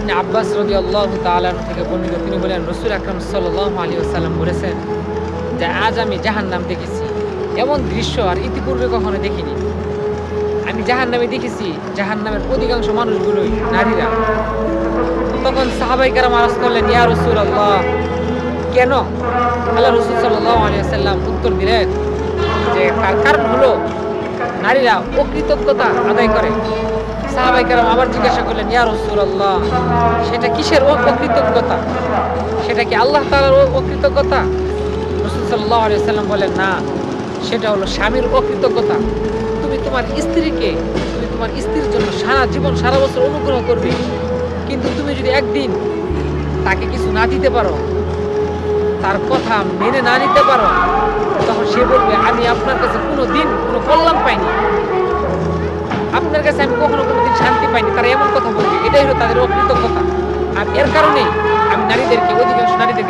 ইবনে আব্বাস রাদিয়াল্লাহু তাআলা আনহু থেকে বর্ণিত, তিনি বলেন রাসূল আকরাম সাল্লাল্লাহু আলাইহি ওয়াসাল্লাম বলেছেন যে আজ আমি জাহান্নাম দেখেছি, এমন দৃশ্য আর ইতিপূর্বে কখনো দেখিনি। আমি জাহান্নামে দেখেছি জাহান্নামের অধিকাংশ মানুষগুলোই নারীরা। তখন সাহাবায়ে কেরাম আরজ করলেন, ইয়া রাসূলুল্লাহ, কেন? আল্লাহ রাসূল সাল্লাল্লাহু আলাইহি ওয়াসাল্লাম উত্তর দিলেন যে তার কারণ হলো নারীরা অকৃতজ্ঞতা আদায় করে। সাহাবায়ে কেরাম আবার জিজ্ঞাসা করলেন, ইয়া রাসূলুল্লাহ, সেটা কিসের অকৃতজ্ঞতা? সেটা কি আল্লাহ তাআলার অকৃতজ্ঞতা? রাসূল সাল্লাল্লাহু আলাইহি ওয়াসাল্লাম বলেন, না, সেটা হলো স্বামীর অকৃতজ্ঞতা। তুমি তোমার স্ত্রীর জন্য সারা জীবন সারা বছর অনুগ্রহ করবে, কিন্তু তুমি যদি একদিন তাকে কিছু না দিতে পারো, তার কথা মেনে না নিতে পারো, তখন সে বলবে আমি আপনার কাছে কোনোদিন কোনো কল্যাণ পাইনি, আপনার কাছে আমি কখনো কোনোদিন শান্তি পাইনি। তারা এমন কথা বলবে, এটাই হলো তাদের অকৃতজ্ঞতা। আর এর কারণেই আমি অধিকাংশ নারীদেরকে